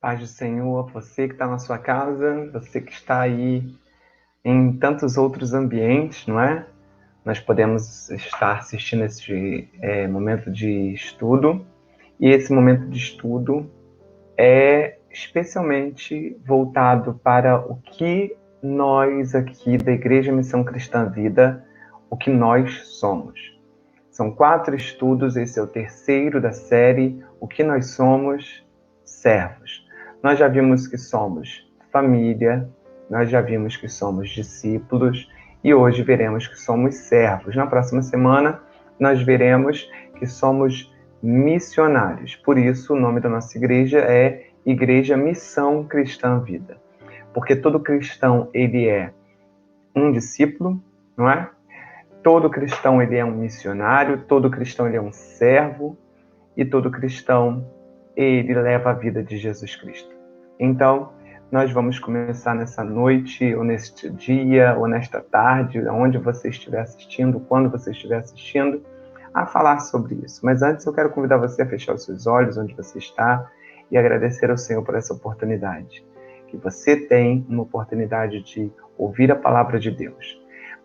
Paz do Senhor, você que está na sua casa, você que está aí em tantos outros ambientes, não é? Nós podemos estar assistindo esse momento de estudo, e esse momento de estudo é especialmente voltado para o que nós aqui da Igreja Missão Cristã Vida, o que nós somos. São 4 estudos, esse é o terceiro da série, o que nós somos, servos. Nós já vimos que somos família, nós já vimos que somos discípulos e hoje veremos que somos servos. Na próxima semana, nós veremos que somos missionários. Por isso, o nome da nossa igreja é Igreja Missão Cristã Vida. Porque todo cristão, ele é um discípulo, não é? Todo cristão, ele é um missionário, todo cristão, ele é um servo, e todo cristão, ele leva a vida de Jesus Cristo. Então, nós vamos começar nessa noite, ou neste dia, ou nesta tarde, onde você estiver assistindo, quando você estiver assistindo, a falar sobre isso. Mas antes eu quero convidar você a fechar os seus olhos onde você está e agradecer ao Senhor por essa oportunidade. Que você tem uma oportunidade de ouvir a palavra de Deus.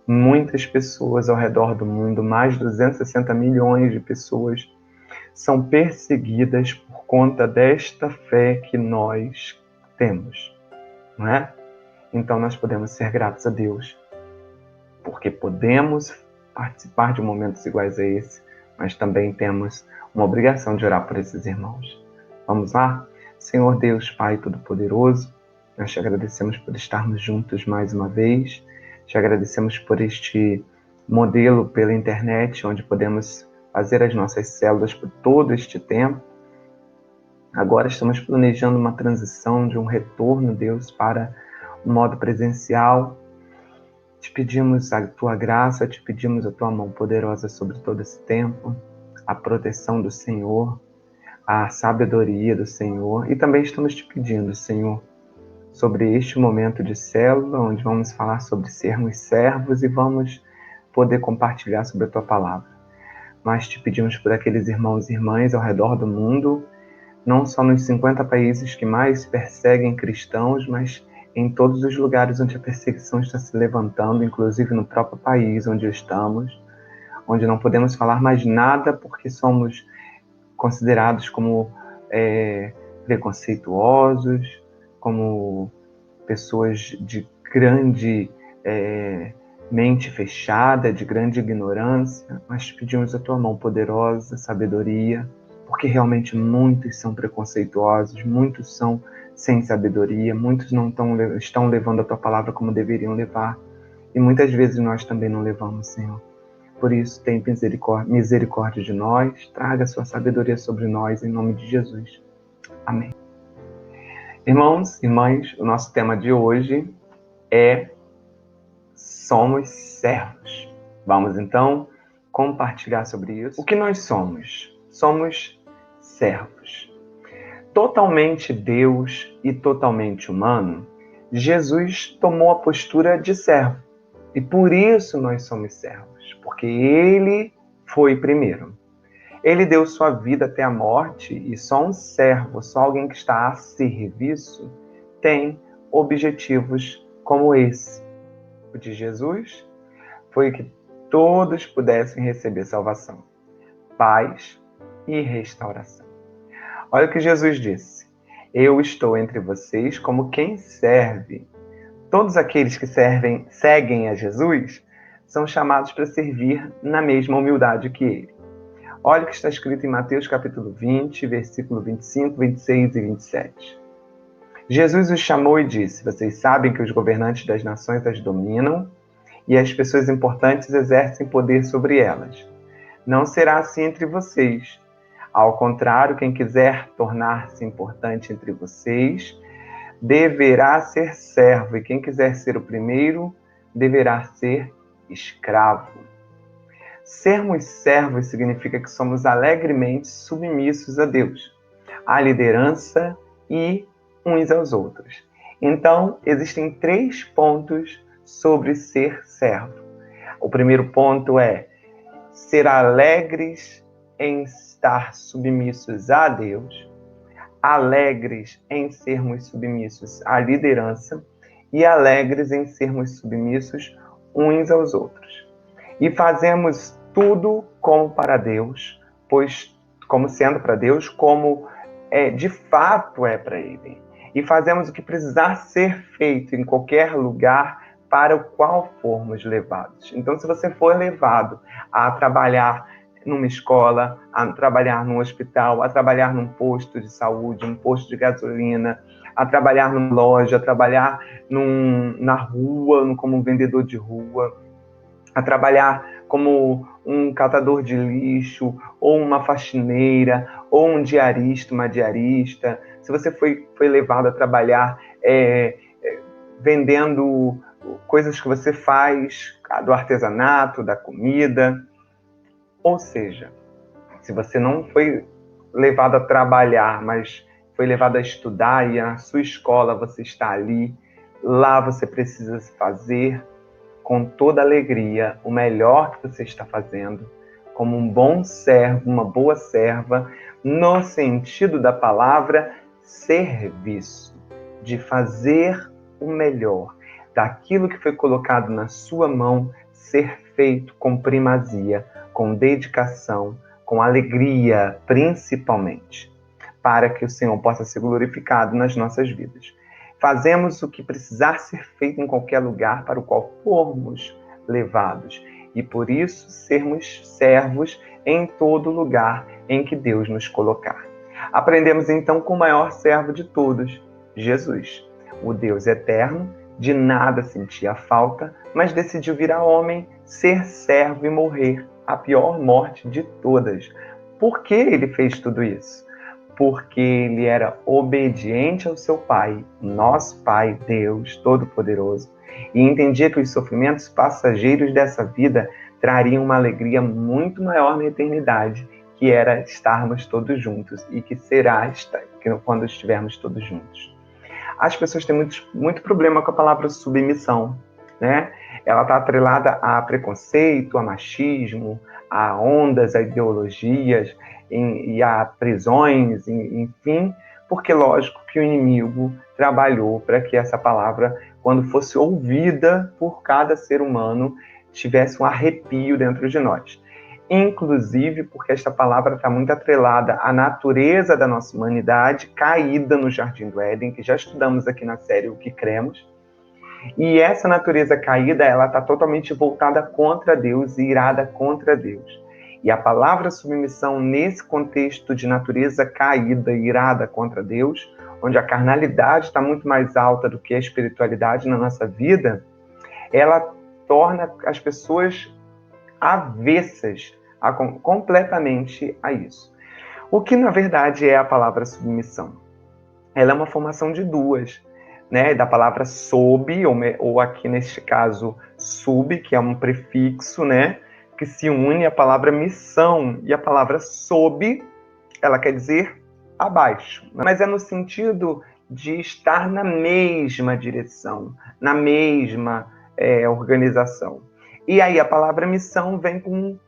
Muitas pessoas ao redor do mundo, mais de 260 milhões de pessoas, são perseguidas por conta desta fé que nós temos, não é? Então nós podemos ser gratos a Deus, porque podemos participar de momentos iguais a esse, mas também temos uma obrigação de orar por esses irmãos. Vamos lá? Senhor Deus, Pai Todo-Poderoso, nós te agradecemos por estarmos juntos mais uma vez, te agradecemos por este modelo pela internet, onde podemos fazer as nossas células por todo este tempo. Agora estamos planejando uma transição de um retorno, Deus, para o modo presencial. Te pedimos a tua graça, te pedimos a tua mão poderosa sobre todo esse tempo, a proteção do Senhor, a sabedoria do Senhor. E também estamos te pedindo, Senhor, sobre este momento de célula, onde vamos falar sobre sermos servos e vamos poder compartilhar sobre a tua palavra. Mas te pedimos por aqueles irmãos e irmãs ao redor do mundo, não só nos 50 países que mais perseguem cristãos, mas em todos os lugares onde a perseguição está se levantando, inclusive no próprio país onde estamos, onde não podemos falar mais nada porque somos considerados como preconceituosos, como pessoas de grande mente fechada, de grande ignorância, mas pedimos a tua mão poderosa, sabedoria, porque realmente muitos são preconceituosos, muitos são sem sabedoria, muitos não estão levando a tua palavra como deveriam levar, e muitas vezes nós também não levamos, Senhor. Por isso, tem misericórdia de nós, traga a sua sabedoria sobre nós, em nome de Jesus. Amém. Irmãos, irmãs, o nosso tema de hoje é somos servos. Vamos então compartilhar sobre isso. O que nós somos? Somos servos. Totalmente Deus e totalmente humano, Jesus tomou a postura de servo. E por isso nós somos servos, porque ele foi primeiro. Ele deu sua vida até a morte e só um servo, só alguém que está a serviço, tem objetivos como esse. O de Jesus foi que todos pudessem receber salvação, paz e restauração. Olha o que Jesus disse: eu estou entre vocês como quem serve. Todos aqueles que seguem a Jesus são chamados para servir na mesma humildade que ele. Olha o que está escrito em Mateus capítulo 20, versículo 25, 26 e 27. Jesus os chamou e disse: vocês sabem que os governantes das nações as dominam e as pessoas importantes exercem poder sobre elas. Não será assim entre vocês. Ao contrário, quem quiser tornar-se importante entre vocês deverá ser servo, e quem quiser ser o primeiro deverá ser escravo. Sermos servos significa que somos alegremente submissos a Deus, à liderança e uns aos outros. Então, existem 3 pontos sobre ser servo. O primeiro ponto é ser alegres em estar submissos a Deus. alegres em sermos submissos à liderança e alegres em sermos submissos uns aos outros. E fazemos tudo como para Deus, pois como sendo para Deus, como de fato é para Ele. E fazemos o que precisar ser feito em qualquer lugar para o qual formos levados. Então, se você for levado a trabalhar numa escola, a trabalhar num hospital, a trabalhar num posto de saúde, um posto de gasolina, a trabalhar numa loja, a trabalhar na rua, como um vendedor de rua, a trabalhar como um catador de lixo, ou uma faxineira, ou um diarista, uma diarista, se você foi levado a trabalhar vendendo coisas que você faz, do artesanato, da comida, ou seja, se você não foi levado a trabalhar, mas foi levado a estudar e na sua escola você está ali, lá você precisa fazer com toda alegria o melhor que você está fazendo, como um bom servo, uma boa serva, no sentido da palavra serviço, de fazer o melhor, daquilo que foi colocado na sua mão, ser feito com primazia, com dedicação, com alegria, principalmente, para que o Senhor possa ser glorificado nas nossas vidas. Fazemos o que precisar ser feito em qualquer lugar para o qual formos levados, e por isso sermos servos em todo lugar em que Deus nos colocar. Aprendemos então com o maior servo de todos, Jesus, o Deus eterno, de nada sentia falta, mas decidiu virar homem, ser servo e morrer a pior morte de todas. Por que ele fez tudo isso? Porque ele era obediente ao seu Pai, nosso Pai, Deus Todo-Poderoso, e entendia que os sofrimentos passageiros dessa vida trariam uma alegria muito maior na eternidade, que era estarmos todos juntos, e que será quando estivermos todos juntos. As pessoas têm muito problema com a palavra submissão, né? Ela está atrelada a preconceito, a machismo, a ondas, a ideologias e a prisões, enfim, porque lógico que o inimigo trabalhou para que essa palavra, quando fosse ouvida por cada ser humano, tivesse um arrepio dentro de nós. Inclusive porque esta palavra está muito atrelada à natureza da nossa humanidade caída no Jardim do Éden, que já estudamos aqui na série O que Cremos. E essa natureza caída, ela está totalmente voltada contra Deus e irada contra Deus. E a palavra submissão, nesse contexto de natureza caída e irada contra Deus, onde a carnalidade está muito mais alta do que a espiritualidade na nossa vida, ela torna as pessoas avessas completamente a isso. O que, na verdade, é a palavra submissão? Ela é uma formação de duas, né? Da palavra sob, ou aqui neste caso, sub, que é um prefixo, né? Que se une à palavra missão. E a palavra sob, ela quer dizer abaixo. Mas é no sentido de estar na mesma direção, na mesma organização. E aí a palavra missão vem com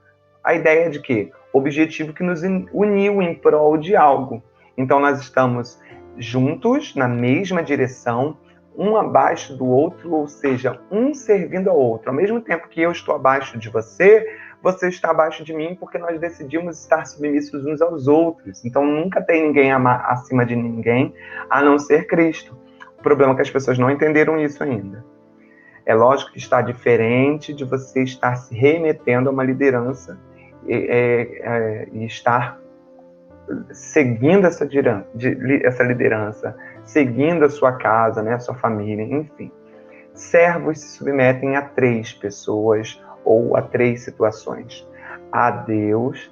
a ideia de que objetivo que nos uniu em prol de algo. Então nós estamos juntos, na mesma direção, um abaixo do outro, ou seja, um servindo ao outro. Ao mesmo tempo que eu estou abaixo de você, você está abaixo de mim, porque nós decidimos estar submissos uns aos outros. Então nunca tem ninguém acima de ninguém, a não ser Cristo. O problema é que as pessoas não entenderam isso ainda. É lógico que está diferente de você estar se remetendo a uma liderança e estar seguindo essa liderança, seguindo a sua casa, né, a sua família, enfim. Servos se submetem a 3 pessoas ou a 3 situações: a Deus,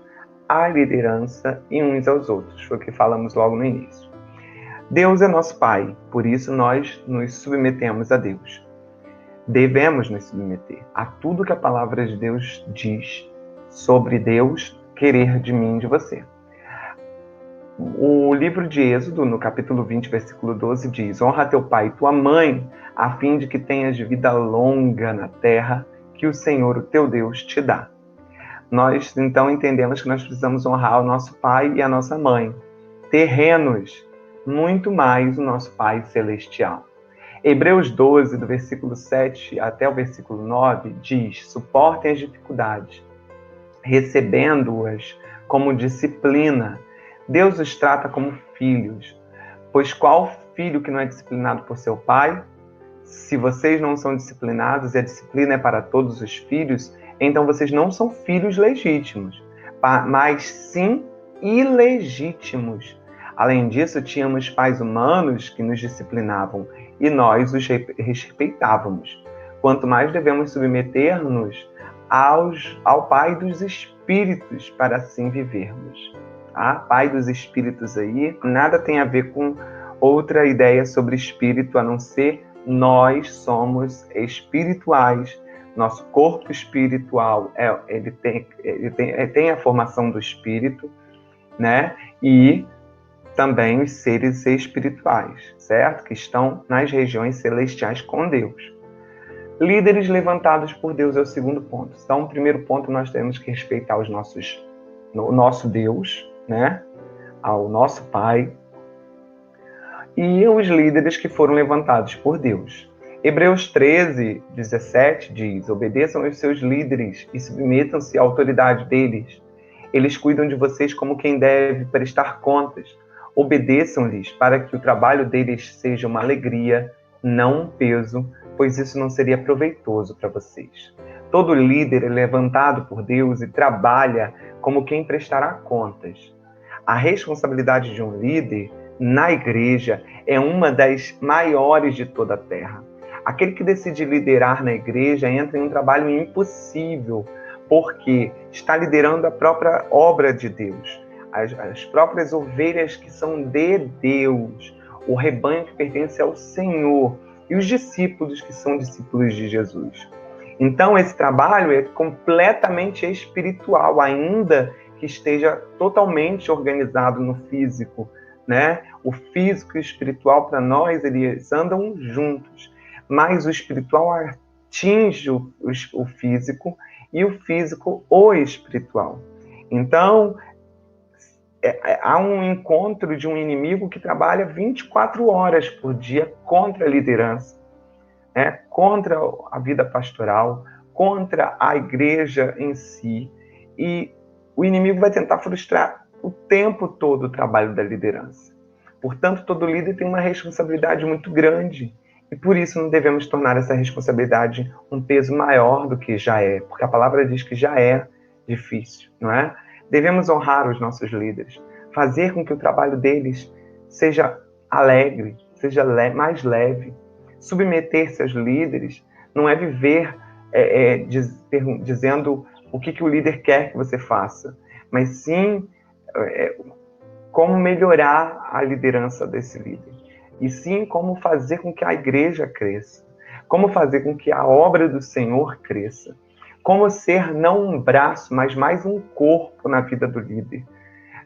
à liderança e uns aos outros. Foi o que falamos logo no início. Deus é nosso Pai, por isso nós nos submetemos a Deus. Devemos nos submeter a tudo que a palavra de Deus diz sobre Deus querer de mim e de você. O livro de Êxodo, no capítulo 20, versículo 12, diz: honra teu pai e tua mãe, a fim de que tenhas vida longa na terra que o Senhor, o teu Deus, te dá. Nós, então, entendemos que nós precisamos honrar o nosso pai e a nossa mãe, terrenos, muito mais o nosso Pai Celestial. Hebreus 12, do versículo 7 até o versículo 9, diz: suportem as dificuldades, recebendo-as como disciplina. Deus os trata como filhos, pois qual filho que não é disciplinado por seu pai? Se vocês não são disciplinados e a disciplina é para todos os filhos, então vocês não são filhos legítimos, mas sim ilegítimos. Além disso, tínhamos pais humanos que nos disciplinavam e nós os respeitávamos. Quanto mais devemos submeter-nos ao Pai dos Espíritos para assim vivermos. Pai dos Espíritos aí, nada tem a ver com outra ideia sobre espírito, a não ser nós somos espirituais. Nosso corpo espiritual ele tem a formação do espírito, né? E também os seres espirituais, certo? Que estão nas regiões celestiais com Deus. Líderes levantados por Deus é o segundo ponto. Então, o primeiro ponto, nós temos que respeitar o nosso Deus, né? Ao nosso Pai. E os líderes que foram levantados por Deus. Hebreus 13, 17 diz: obedeçam aos seus líderes e submetam-se à autoridade deles. Eles cuidam de vocês como quem deve prestar contas. Obedeçam-lhes para que o trabalho deles seja uma alegria, não um peso, pois isso não seria proveitoso para vocês. Todo líder é levantado por Deus e trabalha como quem prestará contas. A responsabilidade de um líder na igreja é uma das maiores de toda a terra. Aquele que decide liderar na igreja entra em um trabalho impossível, porque está liderando a própria obra de Deus, as próprias ovelhas que são de Deus, o rebanho que pertence ao Senhor e os discípulos que são discípulos de Jesus. Então, esse trabalho é completamente espiritual, ainda que esteja totalmente organizado no físico, né? O físico e o espiritual, para nós, eles andam juntos, mas o espiritual atinge o físico e o físico o espiritual. Então, há um encontro de um inimigo que trabalha 24 horas por dia contra a liderança, né? Contra a vida pastoral, contra a igreja em si. E o inimigo vai tentar frustrar o tempo todo o trabalho da liderança. Portanto, todo líder tem uma responsabilidade muito grande. E por isso não devemos tornar essa responsabilidade um peso maior do que já é, porque a palavra diz que já é difícil, não é? Devemos honrar os nossos líderes, fazer com que o trabalho deles seja alegre, seja mais leve. Submeter-se aos líderes não é viver dizendo o que o líder quer que você faça, mas sim como melhorar a liderança desse líder. E sim como fazer com que a igreja cresça, como fazer com que a obra do Senhor cresça, como ser não um braço, mas mais um corpo na vida do líder,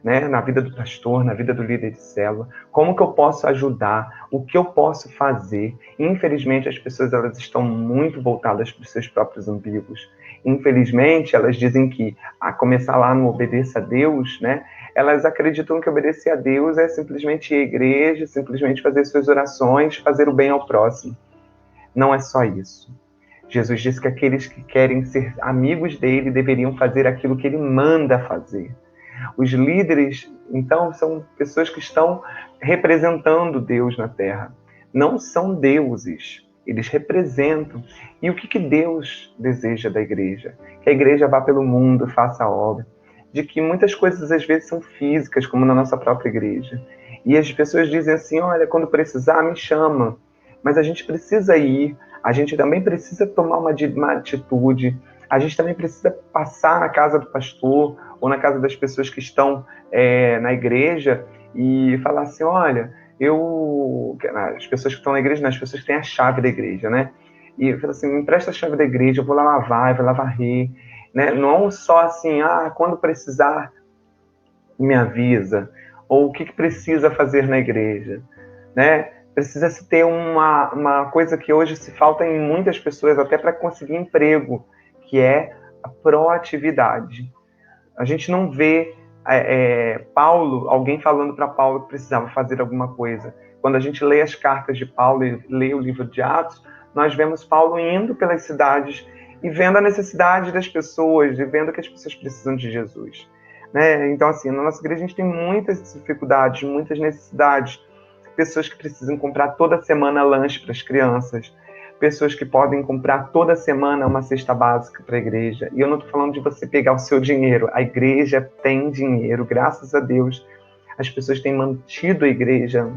né? Na vida do pastor, na vida do líder de célula. Como que eu posso ajudar? O que eu posso fazer? Infelizmente, as pessoas elas estão muito voltadas para os seus próprios umbigos. Infelizmente, elas dizem que, a começar lá no obedeça a Deus, né? Elas acreditam que obedecer a Deus é simplesmente ir à igreja, simplesmente fazer suas orações, fazer o bem ao próximo. Não é só isso. Jesus disse que aqueles que querem ser amigos dele deveriam fazer aquilo que ele manda fazer. Os líderes, então, são pessoas que estão representando Deus na Terra. Não são deuses, eles representam. E o que Deus deseja da igreja? Que a igreja vá pelo mundo, faça a obra. De que muitas coisas, às vezes, são físicas, como na nossa própria igreja. E as pessoas dizem assim, olha, quando precisar, me chama. Mas a gente precisa ir, a gente também precisa tomar uma atitude, a gente também precisa passar na casa do pastor ou na casa das pessoas que estão na igreja e falar assim, olha, as pessoas que estão na igreja, as pessoas que têm a chave da igreja, né? E fala assim, me empresta a chave da igreja, eu vou lá lavar, eu vou lá varrer, né? Não só assim, quando precisar, me avisa, ou o que precisa fazer na igreja, né? Precisa-se ter uma coisa que hoje se falta em muitas pessoas, até para conseguir emprego, que é a proatividade. A gente não vê Paulo, alguém falando para Paulo que precisava fazer alguma coisa. Quando a gente lê as cartas de Paulo e lê o livro de Atos, nós vemos Paulo indo pelas cidades e vendo a necessidade das pessoas, e vendo que as pessoas precisam de Jesus. Né? Então, assim, na nossa igreja a gente tem muitas dificuldades, muitas necessidades. Pessoas que precisam comprar toda semana lanche para as crianças, pessoas que podem comprar toda semana uma cesta básica para a igreja. E eu não estou falando de você pegar o seu dinheiro. A igreja tem dinheiro, graças a Deus. As pessoas têm mantido a igreja,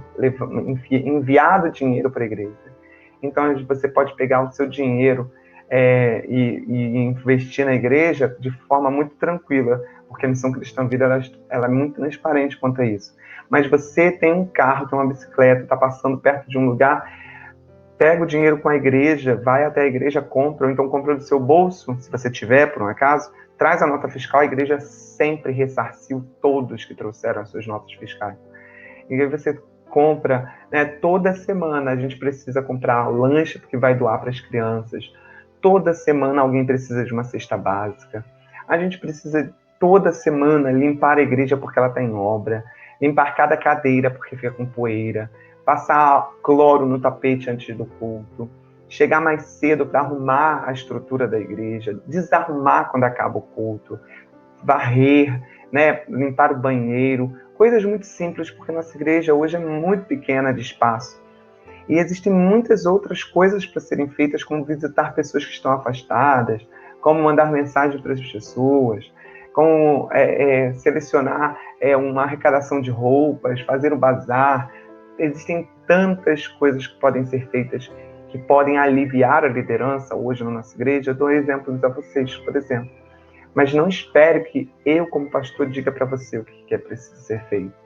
enviado dinheiro para a igreja. Então, você pode pegar o seu dinheiro e investir na igreja de forma muito tranquila, porque a Missão Cristã Vida ela é muito transparente quanto a isso. Mas você tem um carro, tem uma bicicleta, está passando perto de um lugar, pega o dinheiro com a igreja, vai até a igreja, compra, ou então compra do seu bolso, se você tiver, por um acaso, traz a nota fiscal, a igreja sempre ressarciu todos que trouxeram as suas notas fiscais. E aí você compra, né, toda semana a gente precisa comprar lanche porque vai doar para as crianças. Toda semana alguém precisa de uma cesta básica. A gente precisa toda semana limpar a igreja porque ela está em obra, limpar cada cadeira porque fica com poeira, passar cloro no tapete antes do culto, chegar mais cedo para arrumar a estrutura da igreja, desarrumar quando acaba o culto, varrer, né, limpar o banheiro, coisas muito simples, porque nossa igreja hoje é muito pequena de espaço. E existem muitas outras coisas para serem feitas, como visitar pessoas que estão afastadas, como mandar mensagem para as pessoas, como selecionar uma arrecadação de roupas, fazer o bazar. Existem tantas coisas que podem ser feitas, que podem aliviar a liderança hoje na nossa igreja. Eu dou exemplos a vocês, por exemplo. Mas não espere que eu, como pastor, diga para você o que é preciso ser feito.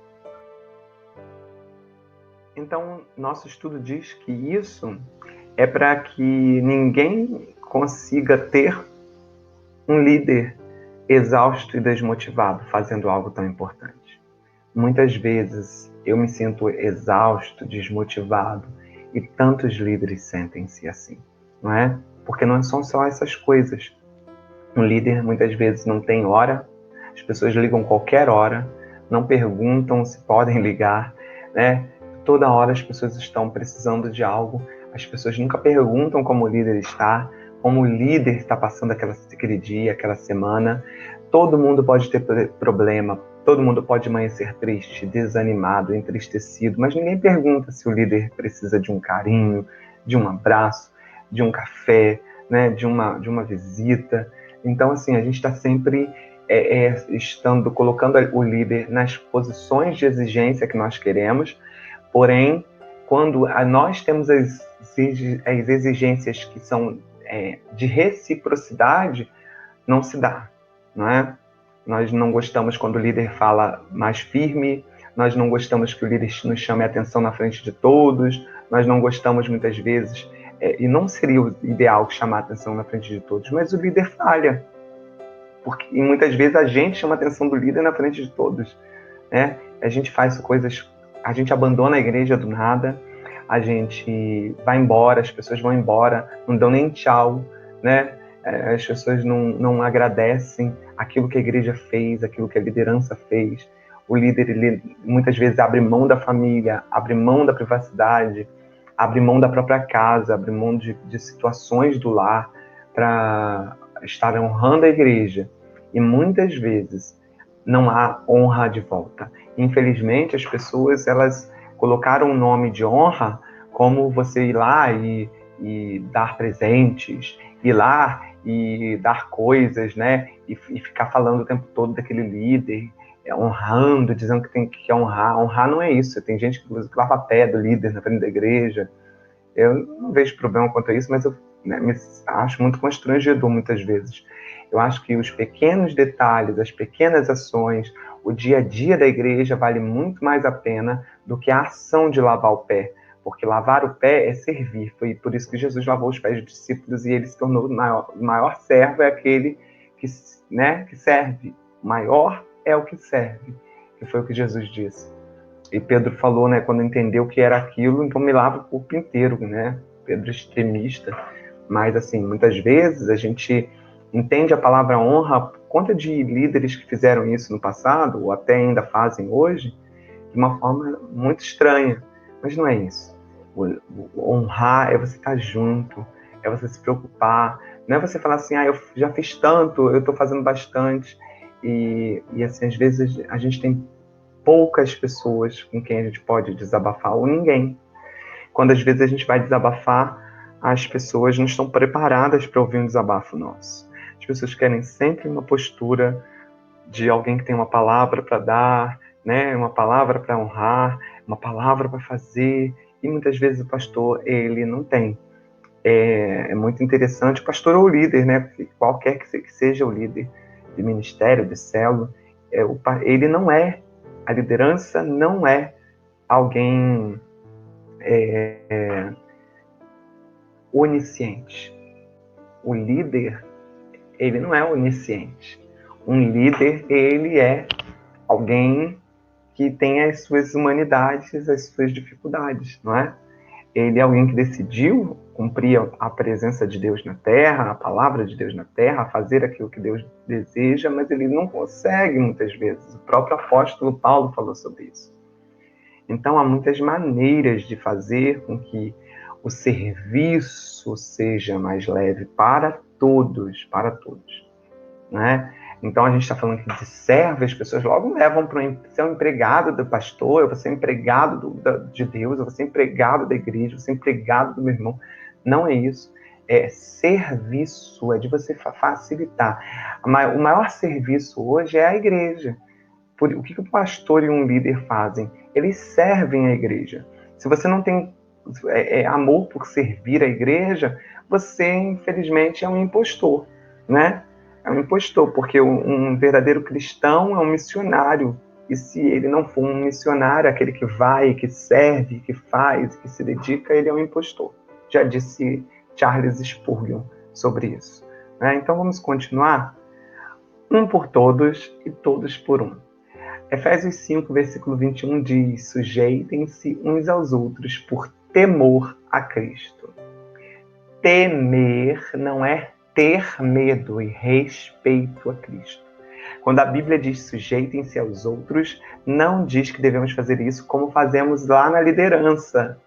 Então, nosso estudo diz que isso é para que ninguém consiga ter um líder exausto e desmotivado fazendo algo tão importante. Muitas vezes eu me sinto exausto, desmotivado, e tantos líderes sentem-se assim, não é? Porque não são só essas coisas. Um líder muitas vezes não tem hora, as pessoas ligam qualquer hora, não perguntam se podem ligar, né? Toda hora as pessoas estão precisando de algo, as pessoas nunca perguntam como o líder está, como o líder está passando aquele dia, aquela semana. Todo mundo pode ter problema, todo mundo pode amanhecer triste, desanimado, entristecido, mas ninguém pergunta se o líder precisa de um carinho, de um abraço, de um café, né? de uma visita. Então, assim, a gente está sempre colocando o líder nas posições de exigência que nós queremos, porém, quando nós temos as exigências que são de reciprocidade, não se dá, não é? Nós não gostamos quando o líder fala mais firme, nós não gostamos que o líder nos chame a atenção na frente de todos, nós não gostamos muitas vezes, e não seria o ideal chamar a atenção na frente de todos, mas o líder falha. E muitas vezes a gente chama a atenção do líder na frente de todos, né? A gente faz coisas, a gente abandona a igreja do nada, a gente vai embora, as pessoas vão embora, não dão nem tchau, né? As pessoas não agradecem aquilo que a igreja fez, aquilo que a liderança fez. O líder, ele muitas vezes abre mão da família, abre mão da privacidade, abre mão da própria casa, abre mão de situações do lar para estar honrando a igreja. E muitas vezes não há honra de volta. Infelizmente, as pessoas, elas colocaram o nome de honra como você ir lá e dar presentes, ir lá e dar coisas, né? E ficar falando o tempo todo daquele líder, honrando, dizendo que tem que honrar. Honrar não é isso. Tem gente que lava pé do líder na frente da igreja. Eu não vejo problema quanto a isso, mas eu me acho muito constrangedor muitas vezes. Eu acho que os pequenos detalhes, as pequenas ações, o dia a dia da igreja vale muito mais a pena do que a ação de lavar o pé. Porque lavar o pé é servir. Foi por isso que Jesus lavou os pés dos discípulos e ele se tornou o maior servo, é aquele que serve. O maior é o que serve, que foi o que Jesus disse. E Pedro falou, né, quando entendeu que era aquilo, então me lava o corpo inteiro, né? Pedro extremista. Mas, assim, muitas vezes a gente entende a palavra honra conta de líderes que fizeram isso no passado, ou até ainda fazem hoje, de uma forma muito estranha. Mas não é isso. O honrar é você estar junto, é você se preocupar. Não é você falar assim, eu já fiz tanto, eu estou fazendo bastante. E assim, às vezes a gente tem poucas pessoas com quem a gente pode desabafar, ou ninguém. Quando às vezes a gente vai desabafar, as pessoas não estão preparadas para ouvir um desabafo nosso. As pessoas querem sempre uma postura de alguém que tem uma palavra para dar, né? Uma palavra para honrar, uma palavra para fazer, e muitas vezes o pastor, ele não tem. É muito interessante, o pastor ou o líder, né? Qualquer que seja o líder de ministério, de célula, ele não é, a liderança não é alguém onisciente. O líder, ele não é onisciente. Um líder, ele é alguém que tem as suas humanidades, as suas dificuldades, não é? Ele é alguém que decidiu cumprir a presença de Deus na Terra, a palavra de Deus na Terra, fazer aquilo que Deus deseja, mas ele não consegue muitas vezes. O próprio apóstolo Paulo falou sobre isso. Então, há muitas maneiras de fazer com que o serviço seja mais leve para todos, né? Então, a gente está falando aqui de servo, as pessoas logo levam para ser um empregado do pastor, eu vou ser empregado de Deus, eu vou ser empregado da igreja, eu vou ser empregado do meu irmão. Não é isso. É serviço, é de você facilitar. O maior serviço hoje é a igreja. O que o pastor e um líder fazem? Eles servem a igreja. Se você não tem amor por servir a igreja, você, infelizmente, é um impostor, né? É um impostor, porque um verdadeiro cristão é um missionário. E se ele não for um missionário, aquele que vai, que serve, que faz, que se dedica, ele é um impostor. Já disse Charles Spurgeon sobre isso, né? Então vamos continuar? Um por todos e todos por um. Efésios 5, versículo 21 diz: sujeitem-se uns aos outros por temor a Cristo. Temer não é ter medo e respeito a Cristo. Quando a Bíblia diz sujeitem-se aos outros, não diz que devemos fazer isso como fazemos lá na liderança,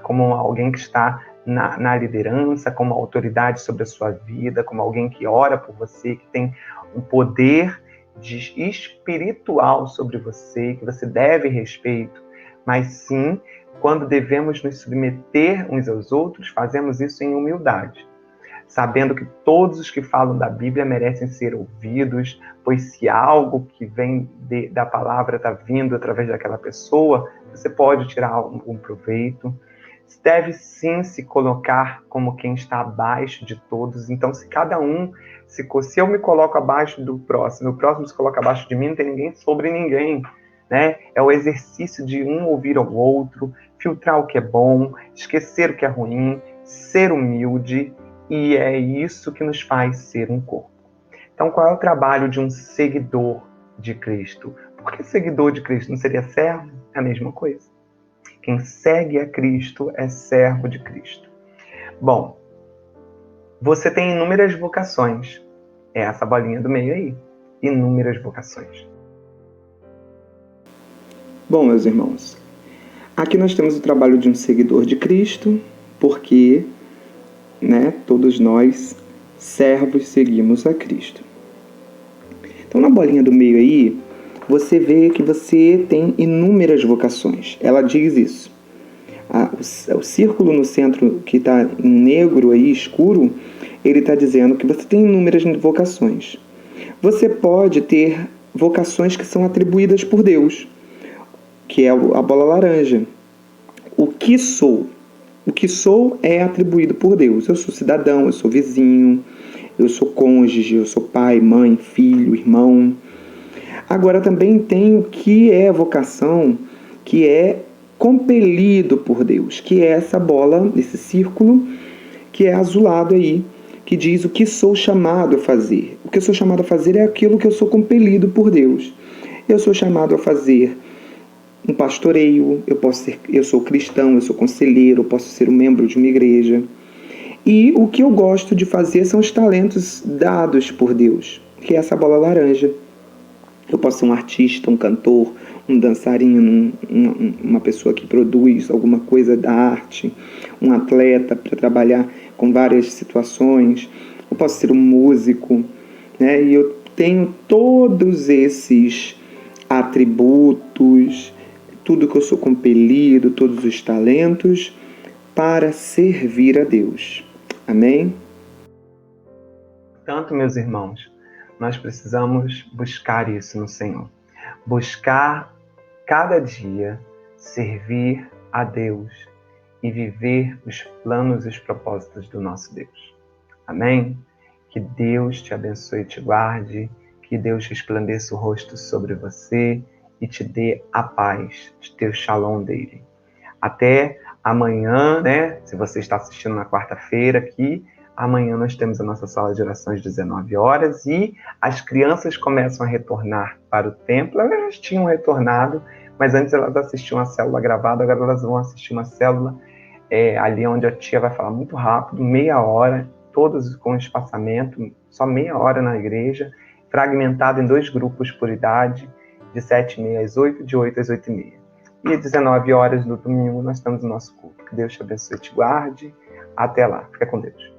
como alguém que está na liderança, como autoridade sobre a sua vida, como alguém que ora por você, que tem um poder espiritual sobre você, que você deve respeito, mas sim, quando devemos nos submeter uns aos outros, fazemos isso em humildade, sabendo que todos os que falam da Bíblia merecem ser ouvidos, pois se algo que vem da palavra está vindo através daquela pessoa, você pode tirar algum proveito. Deve sim se colocar como quem está abaixo de todos. Então, se cada um, se eu me coloco abaixo do próximo, o próximo se coloca abaixo de mim, não tem ninguém sobre ninguém, né? É o exercício de um ouvir ao outro, filtrar o que é bom, esquecer o que é ruim, ser humilde, e é isso que nos faz ser um corpo. Então, qual é o trabalho de um seguidor de Cristo? Por que seguidor de Cristo não seria servo? É a mesma coisa. Quem segue a Cristo é servo de Cristo. Bom, você tem inúmeras vocações. É essa bolinha do meio aí. Inúmeras vocações. Bom, meus irmãos, aqui nós temos o trabalho de um seguidor de Cristo, porque, todos nós, servos, seguimos a Cristo. Então, na bolinha do meio aí, você vê que você tem inúmeras vocações. Ela diz isso. O círculo no centro que está em negro aí, escuro, ele está dizendo que você tem inúmeras vocações. Você pode ter vocações que são atribuídas por Deus, que é a bola laranja. O que sou? O que sou é atribuído por Deus. Eu sou cidadão, eu sou vizinho, eu sou cônjuge, eu sou pai, mãe, filho, irmão. Agora também tem o que é vocação, que é compelido por Deus, que é essa bola, esse círculo que é azulado aí, que diz o que sou chamado a fazer. O que eu sou chamado a fazer é aquilo que eu sou compelido por Deus. Eu sou chamado a fazer um pastoreio, eu sou cristão, eu sou conselheiro, eu posso ser um membro de uma igreja. E o que eu gosto de fazer são os talentos dados por Deus, que é essa bola laranja. Eu posso ser um artista, um cantor, um dançarino, uma pessoa que produz alguma coisa da arte, um atleta para trabalhar com várias situações. Eu posso ser um músico, né? E eu tenho todos esses atributos, tudo que eu sou compelido, todos os talentos, para servir a Deus. Amém? Portanto, meus irmãos, nós precisamos buscar isso no Senhor. Buscar cada dia servir a Deus e viver os planos e os propósitos do nosso Deus. Amém? Que Deus te abençoe e te guarde, que Deus resplandeça o rosto sobre você e te dê a paz, te dê o shalom dele. Até amanhã, né? Se você está assistindo na quarta-feira aqui, amanhã nós temos a nossa sala de orações às 19 horas e as crianças começam a retornar para o templo. Elas já tinham retornado, mas antes elas assistiam a célula gravada, agora elas vão assistir uma célula ali onde a tia vai falar muito rápido, meia hora, todos com espaçamento, só meia hora na igreja, fragmentado em 2 grupos por idade, de 7h30 às 8, de 8 às 8h30. E às 19 horas do domingo nós temos o nosso culto. Que Deus te abençoe e te guarde. Até lá. Fica com Deus.